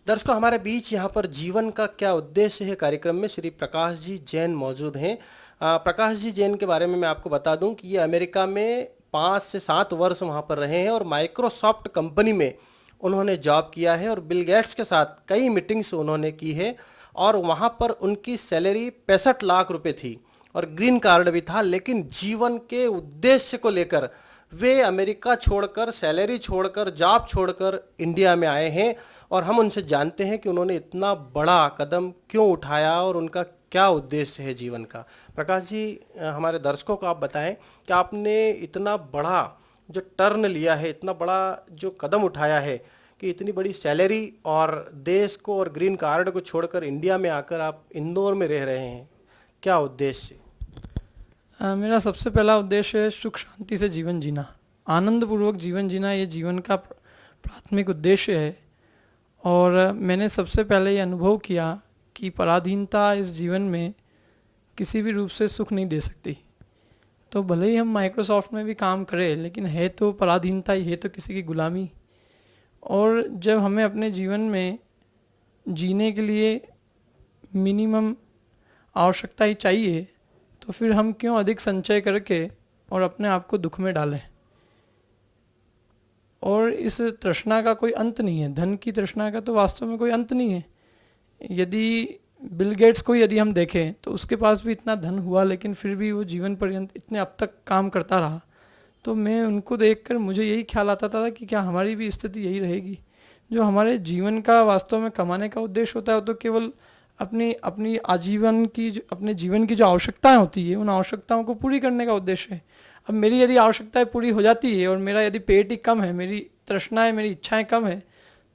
दर्शकों, हमारे बीच यहाँ पर जीवन का क्या उद्देश्य है कार्यक्रम में श्री प्रकाश जी जैन मौजूद हैं। प्रकाश जी जैन के बारे में मैं आपको बता दूं कि ये अमेरिका में 5 से 7 वर्ष वहाँ पर रहे हैं और माइक्रोसॉफ्ट कंपनी में उन्होंने जॉब किया है और बिल गेट्स के साथ कई मीटिंग्स उन्होंने की है और वहाँ पर उनकी सैलरी 65 लाख रुपए थी और ग्रीन कार्ड भी था। लेकिन जीवन के उद्देश्य को लेकर वे अमेरिका छोड़कर, सैलरी छोड़कर, जॉब छोड़कर इंडिया में आए हैं और हम उनसे जानते हैं कि उन्होंने इतना बड़ा कदम क्यों उठाया और उनका क्या उद्देश्य है जीवन का। प्रकाश जी, हमारे दर्शकों को आप बताएं कि आपने इतना बड़ा जो टर्न लिया है, इतना बड़ा जो कदम उठाया है कि इतनी बड़ी सैलरी और देश को और ग्रीन कार्ड को छोड़कर इंडिया में आकर आप इंदौर में रह रहे हैं, क्या उद्देश्य? मेरा सबसे पहला उद्देश्य है सुख शांति से जीवन जीना, आनंदपूर्वक जीवन जीना। ये जीवन का प्राथमिक उद्देश्य है। और मैंने सबसे पहले ये अनुभव किया कि पराधीनता इस जीवन में किसी भी रूप से सुख नहीं दे सकती। तो भले ही हम माइक्रोसॉफ्ट में भी काम करें, लेकिन है तो पराधीनता ही, है तो किसी की गुलामी। और जब हमें अपने जीवन में जीने के लिए मिनिमम आवश्यकता ही चाहिए, तो फिर हम क्यों अधिक संचय करके और अपने आप को दुख में डालें। और इस तृष्णा का कोई अंत नहीं है, धन की तृष्णा का तो वास्तव में कोई अंत नहीं है। यदि बिल गेट्स को यदि हम देखें तो उसके पास भी इतना धन हुआ, लेकिन फिर भी वो जीवन पर्यंत इतने अब तक काम करता रहा। तो मैं उनको देखकर मुझे यही ख्याल आता था कि क्या हमारी भी स्थिति यही रहेगी। जो हमारे जीवन का वास्तव में कमाने का उद्देश्य होता है, तो केवल अपनी अपनी आजीवन की अपने जीवन की जो आवश्यकताएं होती है, उन आवश्यकताओं को पूरी करने का उद्देश्य है। अब मेरी यदि आवश्यकताएं पूरी हो जाती है और मेरा यदि पेट ही कम है, मेरी तृष्णाएं, मेरी इच्छाएं कम है,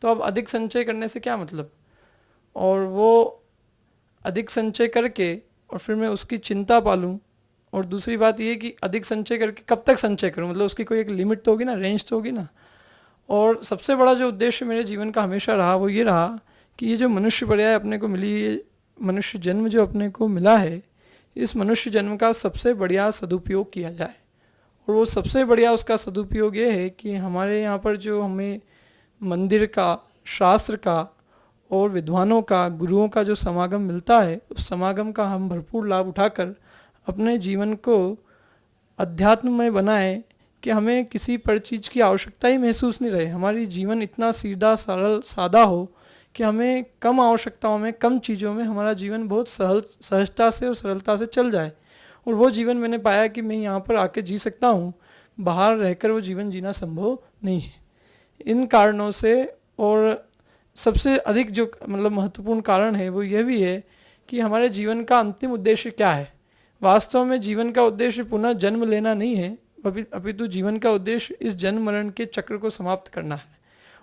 तो अब अधिक संचय करने से क्या मतलब। और वो अधिक संचय करके और फिर मैं उसकी चिंता पालूं। और दूसरी बात ये कि अधिक संचय करके कब तक संचय करूं, मतलब उसकी कोई एक लिमिट तो होगी ना, रेंज तो होगी ना। और सबसे बड़ा जो उद्देश्य मेरे जीवन का हमेशा रहा वो ये रहा कि ये जो मनुष्य पर्याय अपने को मिली, ये मनुष्य जन्म जो अपने को मिला है, इस मनुष्य जन्म का सबसे बढ़िया सदुपयोग किया जाए। और वो सबसे बढ़िया उसका सदुपयोग ये है कि हमारे यहाँ पर जो हमें मंदिर का, शास्त्र का और विद्वानों का, गुरुओं का जो समागम मिलता है, उस समागम का हम भरपूर लाभ उठाकर अपने जीवन को अध्यात्म में बनाएं कि हमें किसी पर चीज़ की आवश्यकता ही महसूस नहीं रहे। हमारी जीवन इतना सीधा, सरल, सादा हो कि हमें कम आवश्यकताओं में, कम चीज़ों में हमारा जीवन बहुत सहजता से और सरलता से चल जाए। और वो जीवन मैंने पाया कि मैं यहाँ पर आके जी सकता हूँ, बाहर रहकर वो जीवन जीना संभव नहीं है। इन कारणों से, और सबसे अधिक जो मतलब महत्वपूर्ण कारण है वो यह भी है कि हमारे जीवन का अंतिम उद्देश्य क्या है। वास्तव में जीवन का उद्देश्य पुनः जन्म लेना नहीं है, अपितु जीवन का उद्देश्य इस जन्म मरण के चक्र को समाप्त करना है।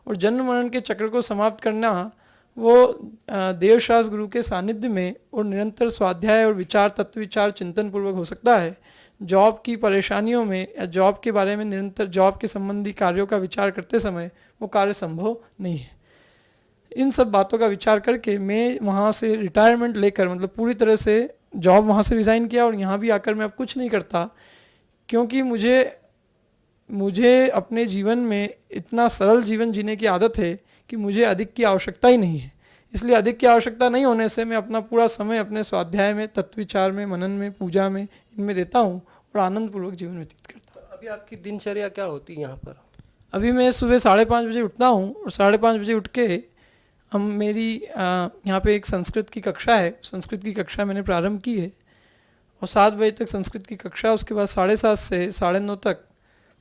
और जन्म मरण के चक्र को समाप्त करना वो देवशास्त्र गुरु के सानिध्य में और निरंतर स्वाध्याय और विचार, तत्व विचार, चिंतन पूर्वक हो सकता है। जॉब की परेशानियों में या जॉब के बारे में निरंतर जॉब के संबंधी कार्यों का विचार करते समय वो कार्य संभव नहीं है। इन सब बातों का विचार करके मैं वहाँ से रिटायरमेंट लेकर, मतलब पूरी तरह से जॉब वहाँ से रिज़ाइन किया और यहाँ भी आकर मैं अब कुछ नहीं करता, क्योंकि मुझे अपने जीवन में इतना सरल जीवन जीने की आदत है कि मुझे अधिक की आवश्यकता ही नहीं है। इसलिए अधिक की आवश्यकता नहीं होने से मैं अपना पूरा समय अपने स्वाध्याय में, तत्व विचार में, मनन में, पूजा में, इनमें देता हूँ और आनंदपूर्वक जीवन व्यतीत करता हूँ। अभी आपकी दिनचर्या क्या होती है यहाँ पर? अभी मैं सुबह 5:30 बजे उठता हूँ और 5:30 बजे उठ के मेरी यहाँ पे एक संस्कृत की कक्षा है, संस्कृत की कक्षा मैंने प्रारंभ की है और 7 बजे तक संस्कृत की कक्षा, उसके बाद 7:30 से 9:30 तक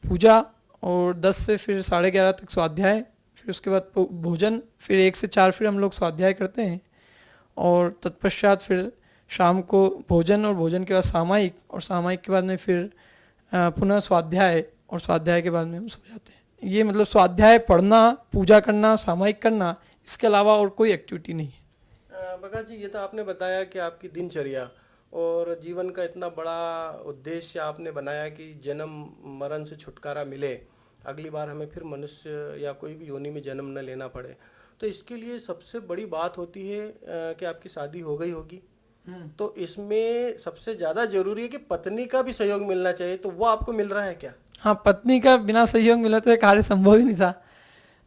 पूजा और 10 से फिर 11:30 तक स्वाध्याय, फिर उसके बाद भोजन, फिर 1 से 4 फिर हम लोग स्वाध्याय करते हैं और तत्पश्चात फिर शाम को भोजन और भोजन के बाद सामायिक, और सामायिक के बाद में फिर पुनः स्वाध्याय, और स्वाध्याय के बाद में हम सो जाते हैं। ये मतलब स्वाध्याय, पढ़ना, पूजा करना, सामायिक करना, इसके अलावा और कोई एक्टिविटी नहीं है। प्रकाश जी, ये तो आपने बताया कि आपकी दिनचर्या और जीवन का इतना बड़ा उद्देश्य आपने बनाया कि जन्म मरण से छुटकारा मिले, अगली बार हमें फिर मनुष्य या कोई भी योनि में जन्म न लेना पड़े। तो इसके लिए सबसे बड़ी बात होती है कि आपकी शादी हो गई होगी, तो इसमें सबसे ज़्यादा जरूरी है कि पत्नी का भी सहयोग मिलना चाहिए, तो वो आपको मिल रहा है क्या? हाँ, पत्नी का बिना सहयोग मिला तो ये कार्य संभव ही नहीं था।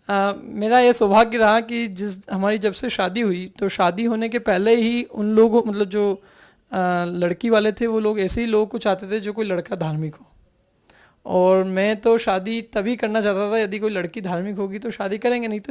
मेरा ये सौभाग्य रहा कि हमारी जब से शादी हुई, तो शादी होने के पहले ही उन लोगों, मतलब जो लड़की वाले थे, वो लोग ऐसे ही लोगों को चाहते थे जो कोई लड़का धार्मिक हो। और मैं तो शादी तभी करना चाहता था यदि कोई लड़की धार्मिक होगी तो शादी करेंगे, नहीं तो